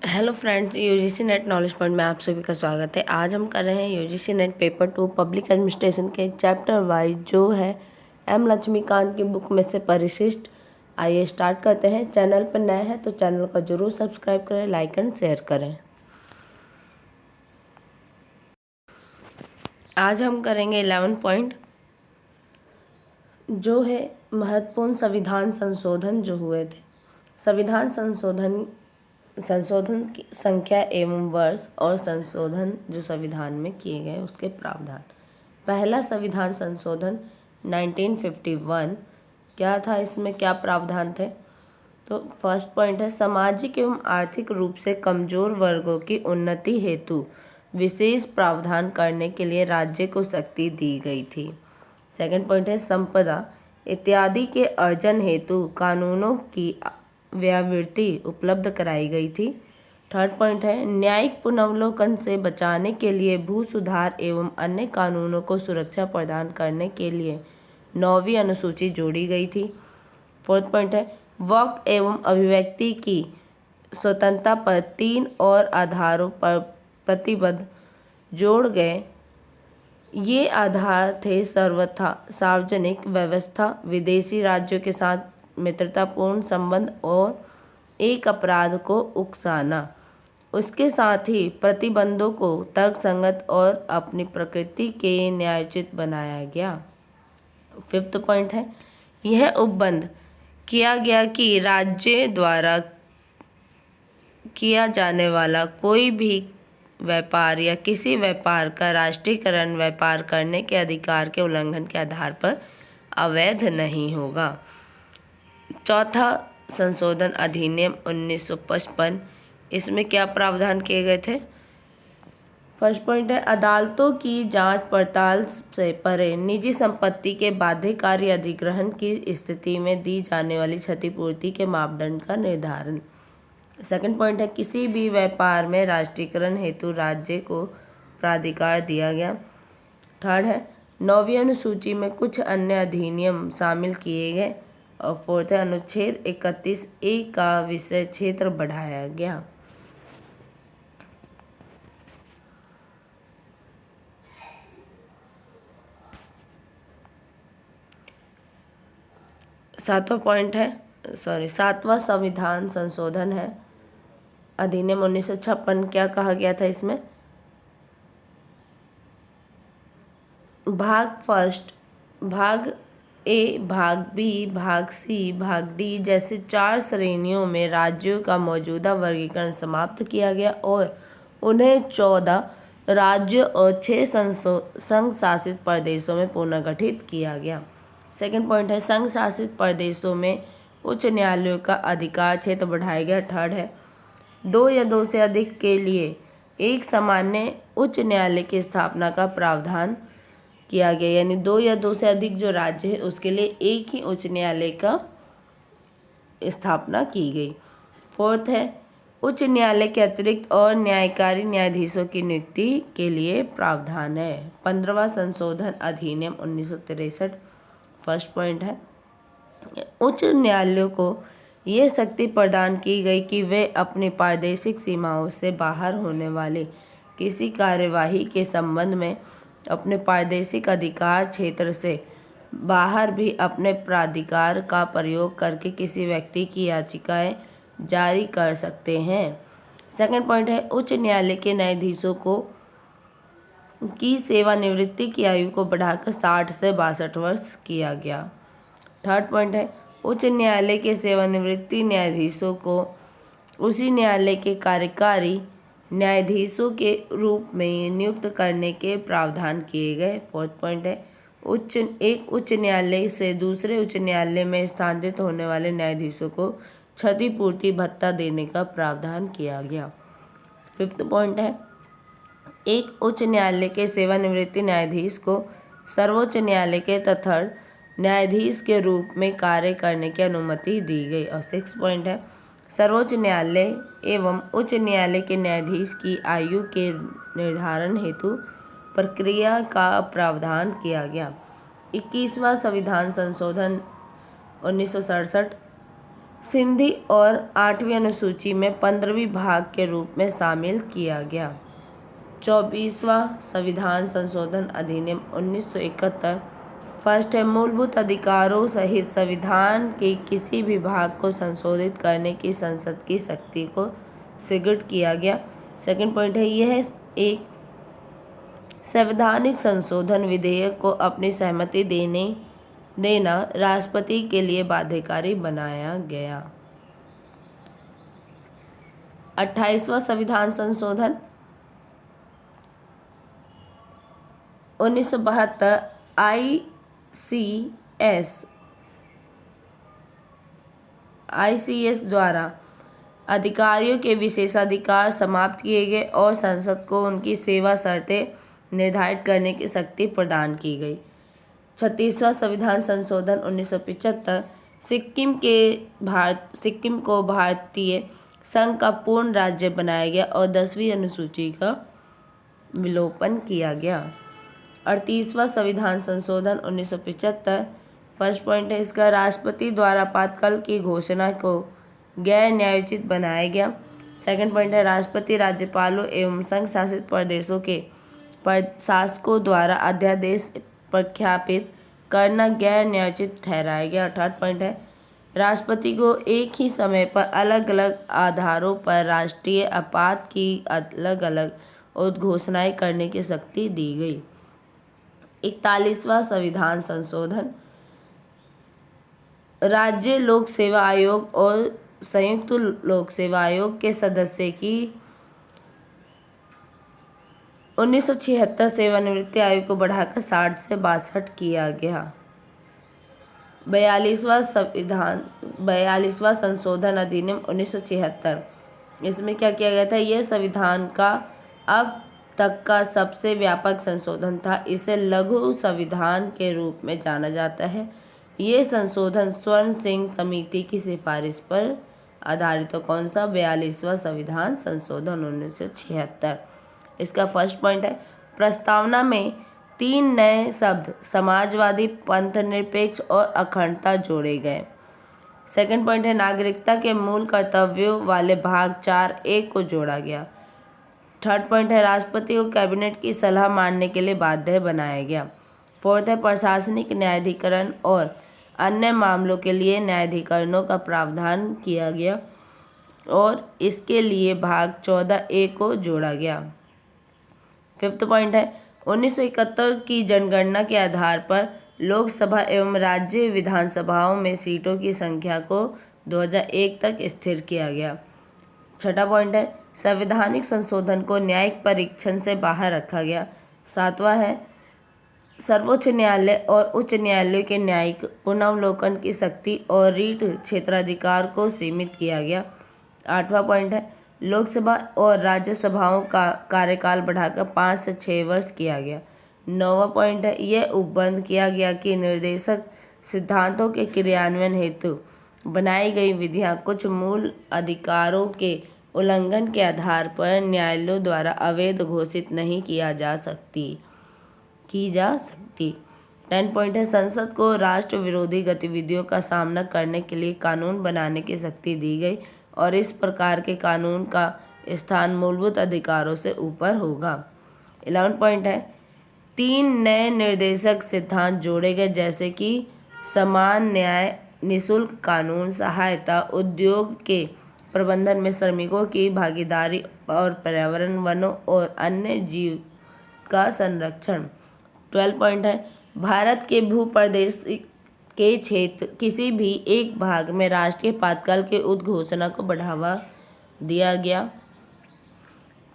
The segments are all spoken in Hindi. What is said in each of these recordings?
Hello friends, UGC net knowledge point में आप सभी का स्वागत है। आज हम कर रहे हैं UGC net paper 2 public administration के चैप्टर वाइज जो है एम लक्ष्मीकांत की बुक में से परिशिष्ट। आइए स्टार्ट करते हैं। चैनल पर नए हैं तो चैनल को जरूर सब्सक्राइब करें, लाइक एंड शेयर करें। आज हम करेंगे 11 पॉइंट जो है महत्वपूर्ण संविधान संशोधन जो हुए थे। संविधान संशोधन की संख्या एवं वर्ष और संशोधन जो संविधान में किए गए उसके प्रावधान। पहला संविधान संशोधन 1951 क्या था, इसमें क्या प्रावधान थे? तो फर्स्ट पॉइंट है सामाजिक एवं आर्थिक रूप से कमजोर वर्गों की उन्नति हेतु विशेष प्रावधान करने के लिए राज्य को शक्ति दी गई थी। सेकंड पॉइंट है संपदा इत्यादि के अर्जन हेतु कानूनों की व्यावृत्ति उपलब्ध कराई गई थी। थर्ड पॉइंट है न्यायिक पुनर्वलोकन से बचाने के लिए भू सुधार एवं अन्य कानूनों को सुरक्षा प्रदान करने के लिए 9वीं अनुसूची जोड़ी गई थी। फोर्थ पॉइंट है वाक एवं अभिव्यक्ति की स्वतंत्रता पर 3 और आधारों पर प्रतिबद्ध जोड़ गए। ये आधार थे सर्वथा सार्वजनिक व्यवस्था, विदेशी राज्यों के साथ मित्रतापूर्ण संबंध और एक अपराध को उकसाना। उसके साथ ही प्रतिबंधों को तर्कसंगत और अपनी प्रकृति के न्यायोचित बनाया गया। फिफ्थ पॉइंट है यह उपबंध किया गया कि राज्य द्वारा किया जाने वाला कोई भी व्यापार या किसी व्यापार का राष्ट्रीयकरण व्यापार करने के अधिकार के उल्लंघन के आधार पर अवैध नहीं होगा। चौथा संशोधन अधिनियम 1955, इसमें क्या प्रावधान किए गए थे? फर्स्ट पॉइंट है अदालतों की जांच पड़ताल से परे निजी संपत्ति के बाध्यकारी अधिग्रहण की स्थिति में दी जाने वाली क्षतिपूर्ति के मापदंड का निर्धारण। सेकंड पॉइंट है किसी भी व्यापार में राष्ट्रीयकरण हेतु राज्य को प्राधिकार दिया गया। थर्ड है 9वीं अनुसूची में कुछ अन्य अधिनियम शामिल किए गए। और फोर्थ है अनुच्छेद 31A का विषय क्षेत्र बढ़ाया गया। सातवां संविधान संशोधन है अधिनियम 1956। क्या कहा गया था इसमें? भाग फर्स्ट, भाग ए, भाग बी, भाग सी, भाग डी जैसे 4 श्रेणियों में राज्यों का मौजूदा वर्गीकरण समाप्त किया गया और उन्हें 14 राज्यों और 6 संघ शासित प्रदेशों में पुनर्गठित किया गया। सेकंड पॉइंट है संघ शासित प्रदेशों में उच्च न्यायालयों का अधिकार क्षेत्र बढ़ाया गया। थर्ड है 2 या 2 से अधिक के लिए एक सामान्य उच्च न्यायालय की स्थापना का प्रावधान किया गया, यानी 2 या 2 से अधिक जो राज्य है उसके लिए एक ही उच्च न्यायालय का स्थापना की गई। फोर्थ है उच्च न्यायालय के अतिरिक्त और न्यायकारी न्यायाधीशों की नियुक्ति के लिए प्रावधान है। 15वां संशोधन अधिनियम 1963। फर्स्ट पॉइंट है उच्च न्यायालयों को ये शक्ति प्रदान की गई कि वे अपनी प्रादेशिक सीमाओं से बाहर होने वाले किसी कार्यवाही के संबंध में अपने प्रादेशिक अधिकार क्षेत्र से बाहर भी अपने प्राधिकार का प्रयोग करके किसी व्यक्ति की याचिकाएं जारी कर सकते हैं। सेकंड पॉइंट है उच्च न्यायालय के न्यायाधीशों को की सेवानिवृत्ति की आयु को बढ़ाकर 60 से 62 वर्ष किया गया। थर्ड पॉइंट है उच्च न्यायालय के सेवानिवृत्ति न्यायाधीशों को उसी न्यायालय के कार्यकारी न्यायाधीशों के रूप में नियुक्त करने के प्रावधान किए गए। फोर्थ पॉइंट है एक उच्च न्यायालय से दूसरे उच्च न्यायालय में स्थानांतरित होने वाले न्यायाधीशों को क्षतिपूर्ति भत्ता देने का प्रावधान किया गया। फिफ्थ पॉइंट है एक उच्च न्यायालय के सेवानिवृत्ति न्यायाधीश को सर्वोच्च न्यायालय के तत्सम न्यायाधीश के रूप में कार्य करने की अनुमति दी गई। और सिक्स पॉइंट है सर्वोच्च न्यायालय एवं उच्च न्यायालय के न्यायाधीश की आयु के निर्धारण हेतु प्रक्रिया का प्रावधान किया गया। 21वां संविधान संशोधन 1967 सिंधी और 8वीं अनुसूची में 15वीं भाग के रूप में शामिल किया गया। 24वां संविधान संशोधन अधिनियम 1971 फर्स्ट है, मूलभूत अधिकारों सहित संविधान के किसी भी भाग को संशोधित करने की संसद की शक्ति को सुदृढ़ किया गया। सेकंड पॉइंट है, यह एक संवैधानिक संशोधन विधेयक को अपनी सहमति देना राष्ट्रपति के लिए बाध्यकारी बनाया गया। 28वां संविधान संशोधन 1972 आईसीएस द्वारा अधिकारियों के विशेषाधिकार समाप्त किए गए और संसद को उनकी सेवा शर्तें निर्धारित करने की शक्ति प्रदान की गई। 36वां संविधान संशोधन 1975 सिक्किम को भारतीय संघ का पूर्ण राज्य बनाया गया और 10वीं अनुसूची का विलोपन किया गया। 38वां संविधान संशोधन 1975 फर्स्ट पॉइंट है, इसका राष्ट्रपति द्वारा आपातकाल की घोषणा को गैर न्यायोचित बनाया गया। सेकंड पॉइंट है, राष्ट्रपति राज्यपालों एवं संघ शासित प्रदेशों के प्रशासकों द्वारा अध्यादेश प्रख्यापित करना गैर न्यायोचित ठहराया गया। थर्ड पॉइंट है, राष्ट्रपति को एक ही समय पर अलग अलग आधारों पर राष्ट्रीय आपात की अलग अलग उद्घोषणाएं करने की शक्ति दी गई। 41वां संविधान संशोधन राज्य लोक सेवा आयोग और संयुक्त लोक सेवा आयोग के सदस्य की 1976 सेवानिवृत्ति आयु को बढ़ाकर 60 से 62 किया गया। 42वां संशोधन अधिनियम 1976, इसमें क्या किया गया था, यह संविधान का अब तक का सबसे व्यापक संशोधन था। इसे लघु संविधान के रूप में जाना जाता है। ये संशोधन स्वर्ण सिंह समिति की सिफारिश पर आधारित है। कौन सा? 42वां संविधान संशोधन 1976। इसका फर्स्ट पॉइंट है, प्रस्तावना में 3 नए शब्द समाजवादी, पंथनिरपेक्ष और अखंडता जोड़े गए। सेकंड पॉइंट है, नागरिकता के मूल कर्तव्यों वाले भाग 4(a) को जोड़ा गया। थर्ड पॉइंट है, राष्ट्रपति को कैबिनेट की सलाह मानने के लिए बाध्य बनाया गया। फोर्थ है, प्रशासनिक न्यायाधिकरण और अन्य मामलों के लिए न्यायाधिकरणों का प्रावधान किया गया और इसके लिए भाग 14(a) को जोड़ा गया। फिफ्थ पॉइंट है, 1971 की जनगणना के आधार पर लोकसभा एवं राज्य विधानसभाओं में सीटों की संख्या को 2001 तक स्थिर किया गया। छठा पॉइंट है, संवैधानिक संशोधन को न्यायिक परीक्षण से बाहर रखा गया। सातवां है, सर्वोच्च न्यायालय और उच्च न्यायालय के न्यायिक पुनर्वलोकन की शक्ति और रीट क्षेत्राधिकार को सीमित किया गया। आठवां पॉइंट है, लोकसभा और राज्यसभाओं का कार्यकाल बढ़ाकर 5 से 6 वर्ष किया गया। 9वां पॉइंट है, यह उपबंध किया गया कि निर्देशक सिद्धांतों के क्रियान्वयन हेतु बनाई गई विधियां कुछ मूल अधिकारों के उल्लंघन के आधार पर न्यायालयों द्वारा अवैध घोषित नहीं की जा सकती। 10 पॉइंट है, संसद को राष्ट्र विरोधी गतिविधियों का सामना करने के लिए कानून बनाने की शक्ति दी गई और इस प्रकार के कानून का स्थान मूलभूत अधिकारों से ऊपर होगा। 11 पॉइंट है, 3 नए निर्देशक सिद्धांत जोड़े गए जैसे कि समान न्याय, निःशुल्क कानून सहायता, उद्योग के प्रबंधन में श्रमिकों की भागीदारी और पर्यावरण, वनों और अन्य जीव का संरक्षण। 12 पॉइंट है, भारत के भूप्रदेश के क्षेत्र किसी भी एक भाग में राष्ट्रीय आपातकाल के उद्घोषणा को बढ़ावा दिया गया।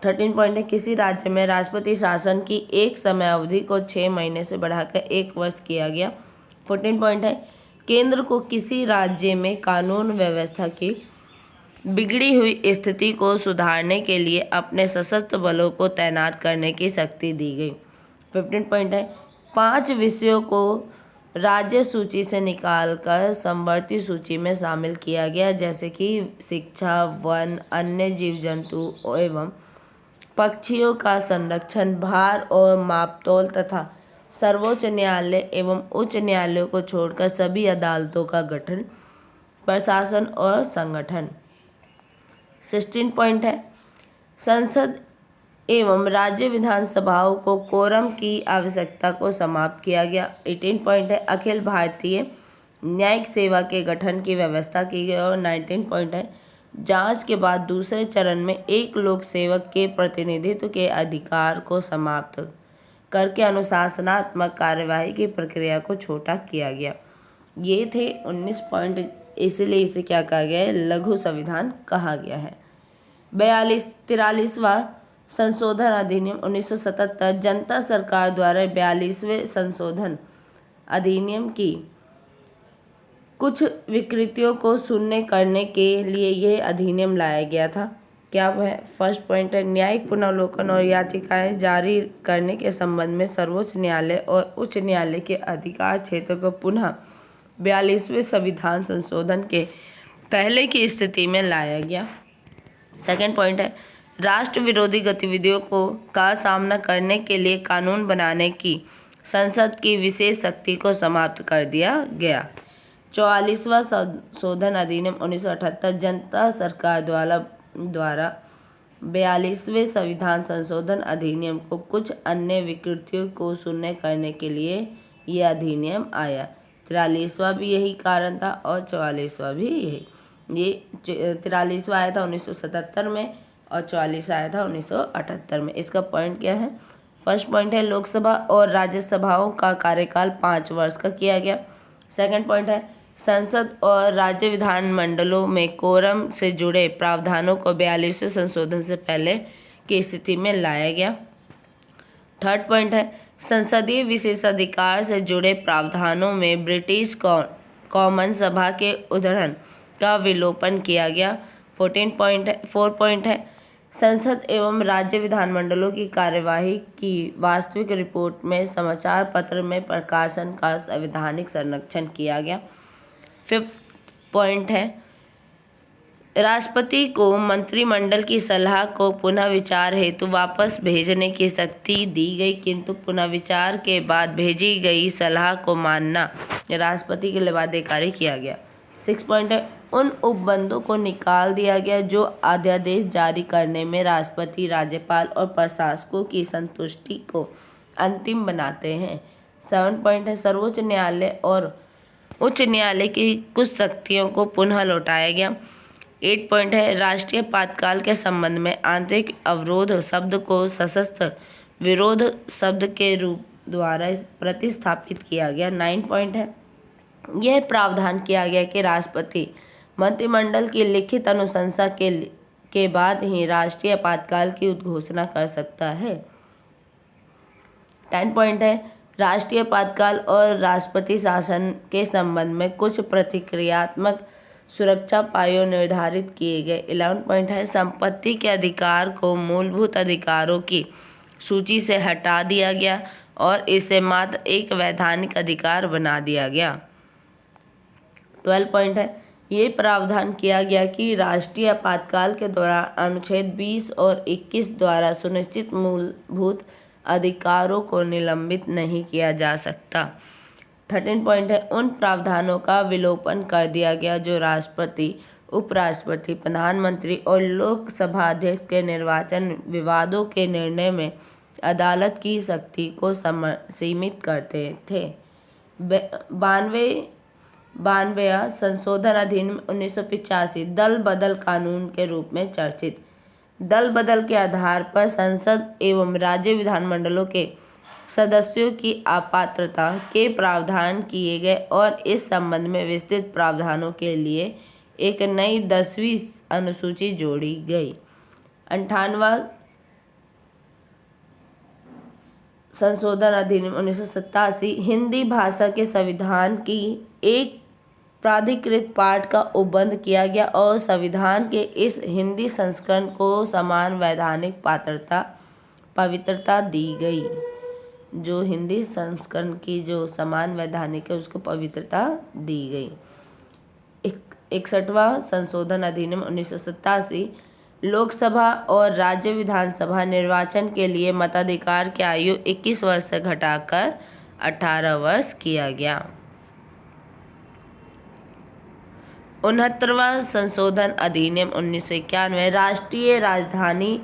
13 पॉइंट है, किसी राज्य में राष्ट्रपति शासन की एक समय अवधि को 6 महीने से बढ़ाकर 1 वर्ष किया गया। 14 पॉइंट है, केंद्र को किसी राज्य में कानून व्यवस्था की बिगड़ी हुई स्थिति को सुधारने के लिए अपने सशस्त्र बलों को तैनात करने की शक्ति दी गई। 15 पॉइंट है, 5 विषयों को राज्य सूची से निकालकर समवर्ती सूची में शामिल किया गया जैसे कि शिक्षा, वन, अन्य जीव जंतु एवं पक्षियों का संरक्षण, भार और मापतौल तथा सर्वोच्च न्यायालय एवं उच्च न्यायालयों को छोड़कर सभी अदालतों का गठन प्रशासन और संगठन। 16 पॉइंट है, संसद एवं राज्य विधानसभाओं को कोरम की आवश्यकता को समाप्त किया गया। 18 पॉइंट है, अखिल भारतीय न्यायिक सेवा के गठन की व्यवस्था की गई। और 19 पॉइंट है, जांच के बाद दूसरे चरण में एक लोक सेवक के प्रतिनिधित्व के अधिकार को समाप्त करके अनुशासनात्मक कार्यवाही की प्रक्रिया को छोटा किया गया। ये थे 19 पॉइंट, इसलिए इसे क्या कहा गया है, लघु संविधान कहा गया है। 43वां संशोधन अधिनियम 1977 जनता सरकार द्वारा 42वें संशोधन अधिनियम की कुछ विकृतियों को शून्य करने के लिए यह अधिनियम लाया गया था। क्या वह है? फर्स्ट पॉइंट है, न्यायिक पुनर्वलोकन और याचिकाएं जारी करने के संबंध में सर्वोच्च न्यायालय और उच्च न्यायालय के अधिकार क्षेत्र को पुनः 42वें संविधान संशोधन के पहले की स्थिति में लाया गया। सेकेंड पॉइंट है, राष्ट्र विरोधी गतिविधियों का सामना करने के लिए कानून बनाने की संसद की विशेष शक्ति को समाप्त कर दिया गया। 44वां संशोधन अधिनियम 1978 जनता सरकार द्वारा 42वें संविधान संशोधन अधिनियम को कुछ अन्य विकृतियों को शून्य करने के लिए यह अधिनियम आया। 43वां भी यही कारण था और 44वां भी यही। ये 43वां आया था 1977 में और 44 आया था 1978 में। इसका पॉइंट क्या है? फर्स्ट पॉइंट है, लोकसभा और राज्यसभाओं का कार्यकाल 5 वर्ष का किया गया। सेकंड पॉइंट है, संसद और राज्य विधानमंडलों में कोरम से जुड़े प्रावधानों को 42वें संशोधन से पहले की स्थिति में लाया गया। थर्ड पॉइंट है, संसदीय विशेषाधिकार से जुड़े प्रावधानों में ब्रिटिश कॉमन सभा के उद्धरण का विलोपन किया गया। 4 पॉइंट है, संसद एवं राज्य विधानमंडलों की कार्यवाही की वास्तविक रिपोर्ट में समाचार पत्र में प्रकाशन का संवैधानिक संरक्षण किया गया। 5th पॉइंट है, राष्ट्रपति को मंत्रिमंडल की सलाह को पुनः विचार हेतु वापस भेजने की शक्ति दी गई, किंतु पुनः विचार के बाद भेजी गई सलाह को मानना राष्ट्रपति के लिए बाध्यकारी किया गया। 6 पॉइंट है, उन उपबंधों को निकाल दिया गया जो अध्यादेश जारी करने में राष्ट्रपति, राज्यपाल और प्रशासकों की संतुष्टि को अंतिम बनाते हैं। 7 पॉइंट है, सर्वोच्च न्यायालय और उच्च न्यायालय की कुछ शक्तियों को पुनः लौटाया गया। 8 पॉइंट है, राष्ट्रीय आपातकाल के संबंध में आंतरिक अवरोध शब्द को सशस्त्र विरोध शब्द के रूप द्वारा प्रतिस्थापित किया गया। 9 पॉइंट है, यह प्रावधान किया गया कि राष्ट्रपति मंत्रिमंडल की लिखित अनुशंसा के बाद ही राष्ट्रीय आपातकाल की उद्घोषणा कर सकता है। 10 पॉइंट है, राष्ट्रीय आपातकाल और राष्ट्रपति शासन के संबंध में कुछ प्रतिक्रियात्मक सुरक्षा उपाय निर्धारित किए गए। 11 पॉइंट है, संपत्ति के अधिकार को मूलभूत अधिकारों की सूची से हटा दिया गया और इसे मात्र एक वैधानिक अधिकार बना दिया गया। 12 पॉइंट है, ये प्रावधान किया गया कि राष्ट्रीय आपातकाल के दौरान अनुच्छेद 20 और 21 द्वारा सुनिश्चित मूलभूत अधिकारों को निलंबित नहीं किया जा सकता। 13 पॉइंट है, उन प्रावधानों का विलोपन कर दिया गया जो राष्ट्रपति, उपराष्ट्रपति, प्रधानमंत्री और लोकसभा अध्यक्ष के निर्वाचन विवादों के निर्णय में अदालत की शक्ति को सीमित करते थे। 92वां संशोधन अधिनियम 1985 दल बदल कानून के रूप में चर्चित। दल बदल के आधार पर संसद एवं राज्य विधानमंडलों के सदस्यों की अपात्रता के प्रावधान किए गए और इस संबंध में विस्तृत प्रावधानों के लिए एक नई 10वीं अनुसूची जोड़ी गई। 58वां संशोधन अधिनियम 1987 हिंदी भाषा के संविधान की एक प्राधिकृत पाठ का उपबंध किया गया और संविधान के इस हिंदी संस्करण को समान वैधानिक पवित्रता दी गई। जो हिंदी संस्करण की जो समान वैधानिक है उसको पवित्रता दी गई। 61वां संशोधन अधिनियम 1987 लोकसभा और राज्य विधानसभा निर्वाचन के लिए मताधिकार की आयु 21 वर्ष से घटाकर 18 वर्ष किया गया। 69वां संशोधन अधिनियम 1991 राष्ट्रीय राजधानी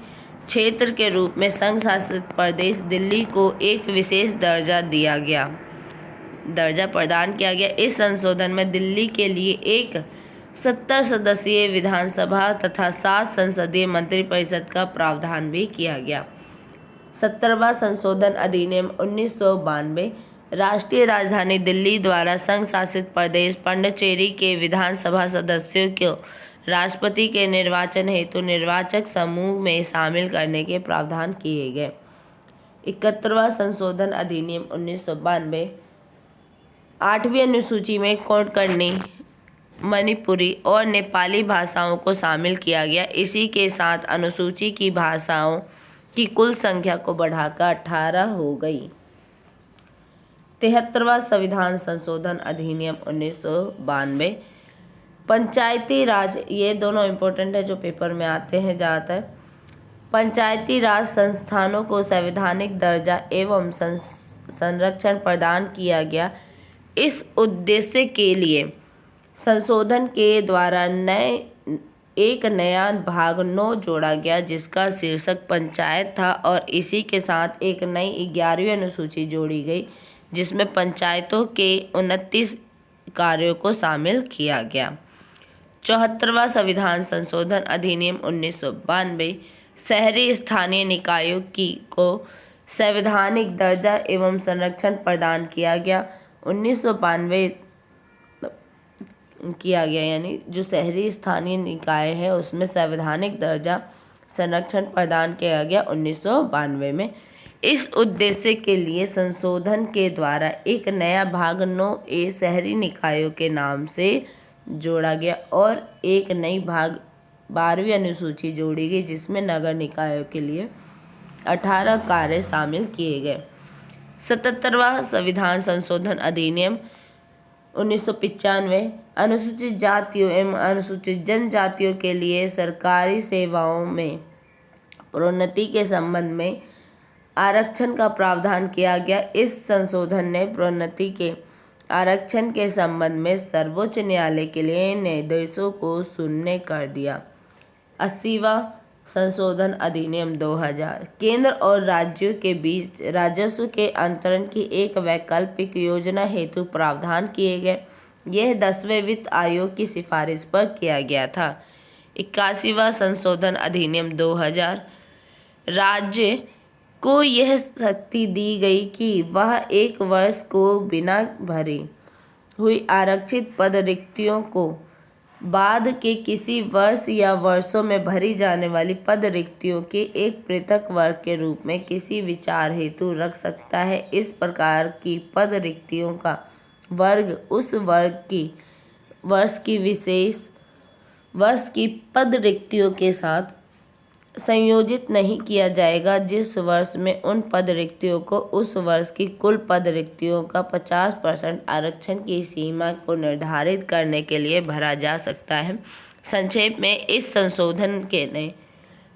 क्षेत्र के रूप में संघ शासित प्रदेश दिल्ली को एक विशेष दर्जा प्रदान किया गया। इस संशोधन में दिल्ली के लिए एक 70 सदस्यीय विधानसभा तथा 7 संसदीय मंत्रिपरिषद का प्रावधान भी किया गया। 70वां संशोधन अधिनियम 1992 राष्ट्रीय राजधानी दिल्ली द्वारा संघ शासित प्रदेश पुडुचेरी के विधानसभा सदस्यों को राष्ट्रपति के निर्वाचन हेतु निर्वाचक समूह में शामिल करने के प्रावधान किए गए। 71वां संशोधन अधिनियम 1992 8वीं अनुसूची में कोंकणी, मणिपुरी और नेपाली भाषाओं को शामिल किया गया। इसी के साथ अनुसूची की भाषाओं की कुल संख्या को बढ़ाकर 18 हो गई। 73वां संविधान संशोधन अधिनियम 1992 पंचायती राज, ये दोनों इम्पोर्टेंट है जो पेपर में आते हैं ज़्यादातर। पंचायती राज संस्थानों को संवैधानिक दर्जा एवं संरक्षण प्रदान किया गया। इस उद्देश्य के लिए संशोधन के द्वारा एक नया भाग 9 जोड़ा गया जिसका शीर्षक पंचायत था और इसी के साथ एक नई 11वीं अनुसूची जोड़ी गई जिसमें पंचायतों के 29 कार्यों को शामिल किया गया। 74वां संविधान संशोधन अधिनियम 1992 शहरी स्थानीय निकायों को संवैधानिक दर्जा एवं संरक्षण प्रदान किया गया। 1992 किया गया, यानी जो शहरी स्थानीय निकाय है उसमें संवैधानिक दर्जा संरक्षण प्रदान किया गया 1992 में। इस उद्देश्य के लिए संशोधन के द्वारा एक नया भाग 9A शहरी निकायों के नाम से जोड़ा गया और एक नई भाग 12वीं अनुसूची जोड़ी गई जिसमें नगर निकायों के लिए 18 कार्य शामिल किए गए। 77वां संविधान संशोधन अधिनियम 1995 अनुसूचित जातियों एवं अनुसूचित जनजातियों के लिए सरकारी सेवाओं में प्रोन्नति के संबंध में आरक्षण का प्रावधान किया गया। इस संशोधन ने प्रोन्नति के आरक्षण के संबंध में सर्वोच्च न्यायालय के लिए निर्देशों को शून्य कर दिया। 80वां संशोधन अधिनियम 2000 केंद्र और राज्यों के बीच राजस्व के अंतरण की एक वैकल्पिक योजना हेतु प्रावधान किए गए। यह 10वें वित्त आयोग की सिफारिश पर किया गया था। 81वां संशोधन अधिनियम 2000 राज्य को यह शक्ति दी गई कि वह 1 वर्ष को बिना भरी हुई आरक्षित पद रिक्तियों को बाद के किसी वर्ष या वर्षों में भरी जाने वाली पद रिक्तियों के एक पृथक वर्ग के रूप में किसी विचार हेतु रख सकता है। इस प्रकार की पद रिक्तियों का वर्ग उस वर्ष की पद रिक्तियों के साथ संयोजित नहीं किया जाएगा जिस वर्ष में उन पद रिक्तियों को उस वर्ष की कुल पद रिक्तियों का 50% आरक्षण की सीमा को निर्धारित करने के लिए भरा जा सकता है। संक्षेप में इस संशोधन के ने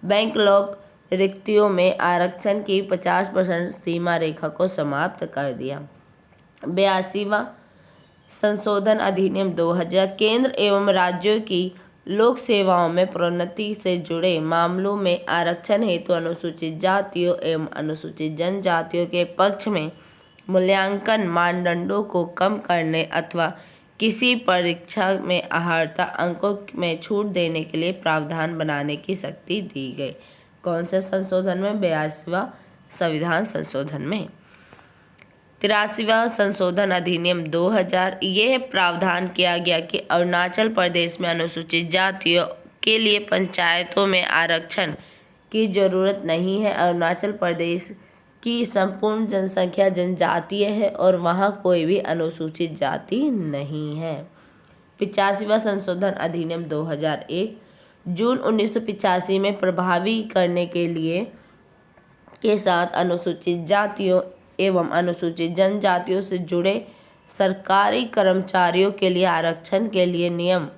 बैकलॉग रिक्तियों में आरक्षण की 50% सीमा रेखा को समाप्त कर दिया। 82वां संशोधन अधिनियम 2000 केंद्र एवं राज्यों की लोक सेवाओं में प्रोन्नति से जुड़े मामलों में आरक्षण हेतु अनुसूचित जातियों एवं अनुसूचित जनजातियों के पक्ष में मूल्यांकन मानदंडों को कम करने अथवा किसी परीक्षा में अर्हता अंकों में छूट देने के लिए प्रावधान बनाने की शक्ति दी गई। कौन से संशोधन में? 82वां संविधान संशोधन में। 83वां संशोधन अधिनियम 2000 यह प्रावधान किया गया कि अरुणाचल प्रदेश में अनुसूचित जातियों के लिए पंचायतों में आरक्षण की जरूरत नहीं है। अरुणाचल प्रदेश की संपूर्ण जनसंख्या जनजातीय है और वहाँ कोई भी अनुसूचित जाति नहीं है। 85वां संशोधन अधिनियम 2001 जून 1985 में प्रभावी करने के साथ अनुसूचित जातियों एवं अनुसूचित जनजातियों से जुड़े सरकारी कर्मचारियों के लिए आरक्षण के लिए नियम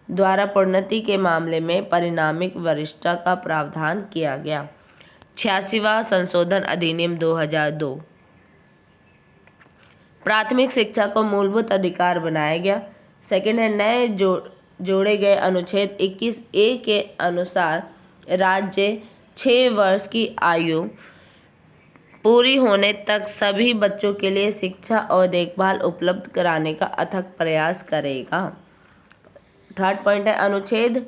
द्वारा प्रोन्नति के मामले में परिणामिक वरिष्ठता का प्रावधान किया गया। 86वां संशोधन अधिनियम 2002 प्राथमिक शिक्षा को मूलभूत अधिकार बनाया गया। सेकेंड है जोड़े गए अनुच्छेद 21A के अनुसार राज्य 6 वर्ष की आयु पूरी होने तक सभी बच्चों के लिए शिक्षा और देखभाल उपलब्ध कराने का अथक प्रयास करेगा। थर्ड पॉइंट है, अनुच्छेद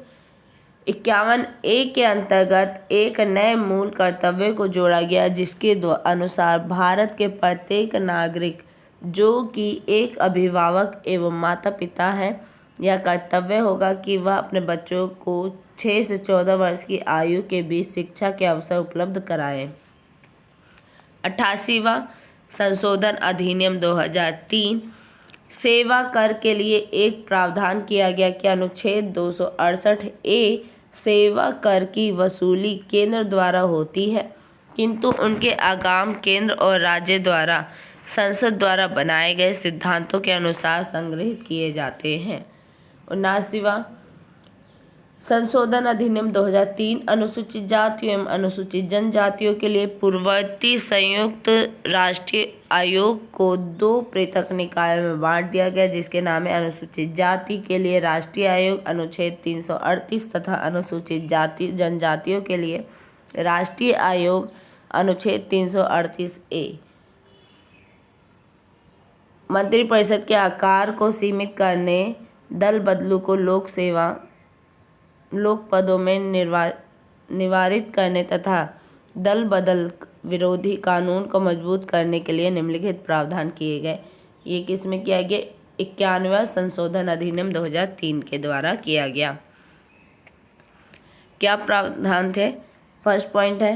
51A के अंतर्गत एक नए मूल कर्तव्य को जोड़ा गया, जिसके अनुसार भारत के प्रत्येक नागरिक जो कि एक अभिभावक एवं माता पिता है, यह कर्तव्य होगा कि वह अपने बच्चों को 6 से 14 वर्ष की आयु के बीच शिक्षा के अवसर उपलब्ध कराएं। 88वां संशोधन अधिनियम 2003 सेवा कर के लिए एक प्रावधान किया गया कि अनुच्छेद 268A सेवा कर की वसूली केंद्र द्वारा होती है, किंतु उनके आगाम केंद्र और राज्य द्वारा संसद द्वारा बनाए गए सिद्धांतों के अनुसार संग्रहित किए जाते हैं। 79वां संशोधन अधिनियम 2003 अनुसूचित जातियों एवं अनुसूचित जनजातियों के लिए पूर्ववर्ती संयुक्त राष्ट्रीय आयोग को 2 पृथक निकायों में बांट दिया गया, जिसके नाम है अनुसूचित जाति के लिए राष्ट्रीय आयोग अनुच्छेद 338 तथा अनुसूचित जाति जनजातियों के लिए राष्ट्रीय आयोग अनुच्छेद 338A। मंत्रिपरिषद के आकार को सीमित करने, दल बदलू को लोक पदों में निवारित करने तथा दल बदल विरोधी कानून को मजबूत करने के लिए निम्नलिखित प्रावधान किए गए। ये किस में किया गया? 91वां संशोधन अधिनियम 2003 के द्वारा किया गया। क्या प्रावधान थे? फर्स्ट पॉइंट है,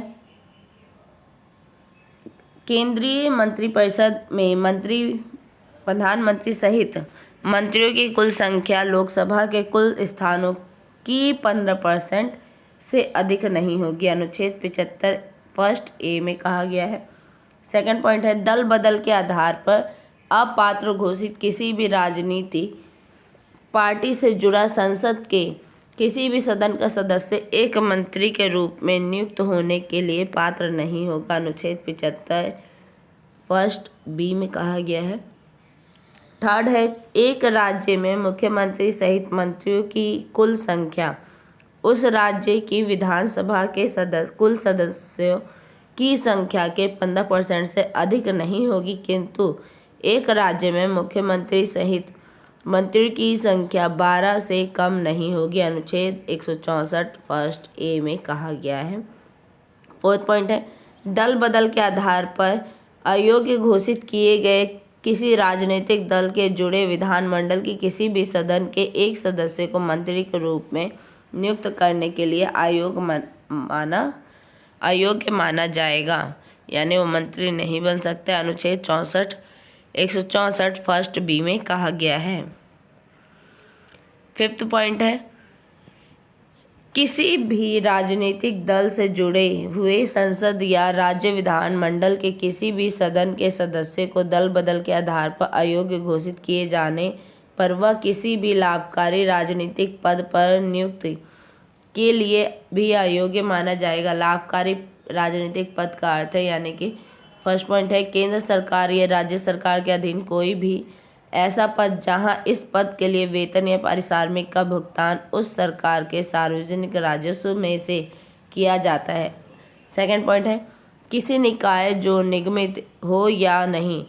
केंद्रीय मंत्रिपरिषद में प्रधानमंत्री सहित मंत्रियों की कुल संख्या लोकसभा के कुल स्थानों की 15% से अधिक नहीं होगी, अनुच्छेद 75 फर्स्ट ए में कहा गया है। सेकंड पॉइंट है, दल बदल के आधार पर अपात्र घोषित किसी भी राजनीतिक पार्टी से जुड़ा संसद के किसी भी सदन का सदस्य एक मंत्री के रूप में नियुक्त होने के लिए पात्र नहीं होगा, अनुच्छेद 75 फर्स्ट बी में कहा गया है। थर्ड है, एक राज्य में मुख्यमंत्री सहित मंत्रियों की कुल संख्या उस राज्य की विधानसभा के कुल सदस्यों की संख्या के 15% से अधिक नहीं होगी, किंतु एक राज्य में मुख्यमंत्री सहित मंत्रियों की संख्या 12 से कम नहीं होगी, अनुच्छेद 164 फर्स्ट ए में कहा गया है। फोर्थ पॉइंट है, दल बदल के आधार पर अयोग्य घोषित किए गए किसी राजनीतिक दल के जुड़े विधानमंडल की किसी भी सदन के एक सदस्य को मंत्री के रूप में नियुक्त करने के लिए अयोग्य माना जाएगा, यानी वो मंत्री नहीं बन सकते, अनुच्छेद 164 फर्स्ट बी में कहा गया है। फिफ्थ पॉइंट है, किसी भी राजनीतिक दल से जुड़े हुए संसद या राज्य विधानमंडल के किसी भी सदन के सदस्य को दल बदल के आधार पर अयोग्य घोषित किए जाने पर वह किसी भी लाभकारी राजनीतिक पद पर नियुक्ति के लिए भी अयोग्य माना जाएगा। लाभकारी राजनीतिक पद का अर्थ है, यानी कि फर्स्ट पॉइंट है, केंद्र सरकार या राज्य सरकार के अधीन कोई भी ऐसा पद जहां इस पद के लिए वेतन या पारिश्रमिक का भुगतान उस सरकार के सार्वजनिक राजस्व में से किया जाता है। सेकंड पॉइंट है, किसी निकाय जो निगमित हो या नहीं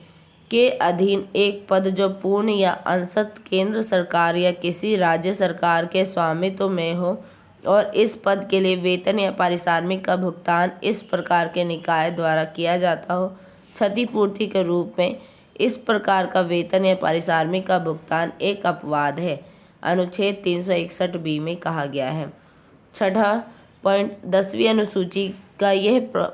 के अधीन एक पद जो पूर्ण या अंशतः केंद्र सरकार या किसी राज्य सरकार के स्वामित्व में हो और इस पद के लिए वेतन या पारिश्रमिक का भुगतान इस प्रकार के निकाय द्वारा किया जाता हो। क्षतिपूर्ति के रूप में इस प्रकार का वेतन या पारिश्रमिक का भुगतान एक अपवाद है, अनुच्छेद 361 बी में कहा गया है। छठा पॉइंट, 10वीं अनुसूची का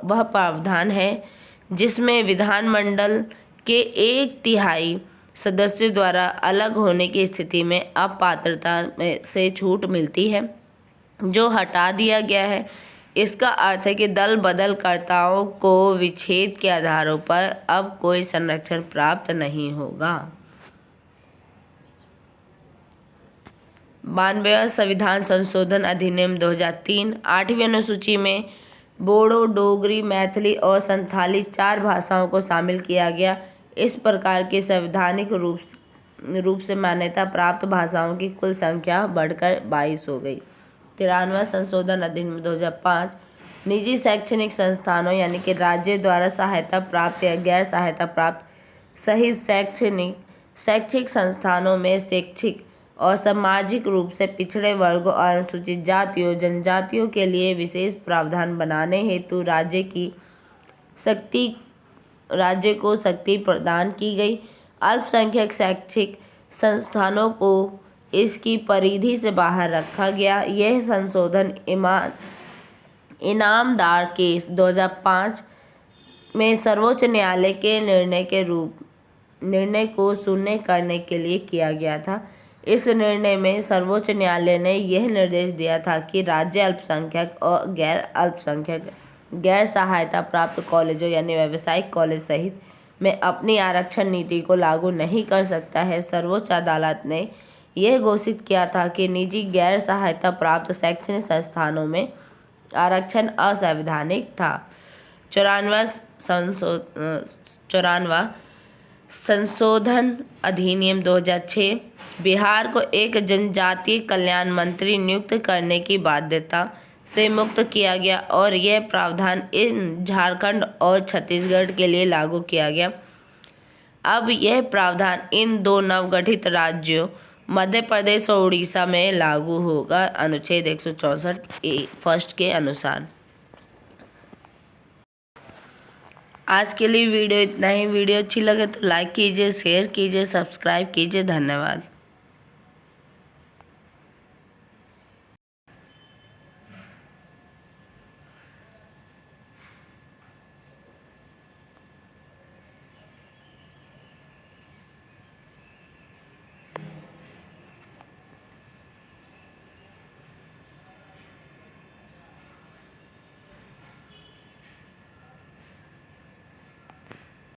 वह प्रावधान है जिसमें विधानमंडल के 1/3 सदस्यों द्वारा अलग होने की स्थिति में अपात्रता से छूट मिलती है, जो हटा दिया गया है। इसका अर्थ है कि दल बदलकर्ताओं को विच्छेद के आधारों पर अब कोई संरक्षण प्राप्त नहीं होगा। 92वां संविधान संशोधन अधिनियम 2003 8वीं अनुसूची में बोडो, डोगरी, मैथिली और संथाली 4 भाषाओं को शामिल किया गया। इस प्रकार के संवैधानिक रूप रूप से मान्यता प्राप्त भाषाओं की कुल संख्या बढ़कर 22 हो गई। 93वां संशोधन अधिनियम 2005 निजी शैक्षणिक संस्थानों यानी कि राज्य द्वारा सहायता प्राप्त या गैर सहायता प्राप्त सहित शैक्षिक संस्थानों में शैक्षिक और सामाजिक रूप से पिछड़े वर्गों और अनुसूचित जातियों जनजातियों के लिए विशेष प्रावधान बनाने हेतु राज्य को शक्ति प्रदान की गई। अल्पसंख्यक शैक्षिक संस्थानों को इसकी परिधि से बाहर रखा गया। यह संशोधन इनामदार केस 2005 में सर्वोच्च न्यायालय के निर्णय को शून्य करने के लिए किया गया था। इस निर्णय में सर्वोच्च न्यायालय ने यह निर्देश दिया था कि राज्य अल्पसंख्यक और गैर सहायता प्राप्त कॉलेजों यानी व्यावसायिक कॉलेज सहित में अपनी आरक्षण नीति को लागू नहीं कर सकता है। सर्वोच्च अदालत ने यह घोषित किया था कि निजी गैर सहायता प्राप्त शैक्षणिक संस्थानों में आरक्षण असंवैधानिक था। 94वां संशोधन अधिनियम 2006 बिहार को एक जनजातीय कल्याण मंत्री नियुक्त करने की बाध्यता से मुक्त किया गया और यह प्रावधान इन झारखंड और छत्तीसगढ़ के लिए लागू किया गया। अब यह प्रावधान इन दो नवगठित राज्यों मध्य प्रदेश और उड़ीसा में लागू होगा अनुच्छेद 164 फर्स्ट के अनुसार। आज के लिए वीडियो इतना ही। वीडियो अच्छी लगे तो लाइक कीजिए, शेयर कीजिए, सब्सक्राइब कीजिए। धन्यवाद।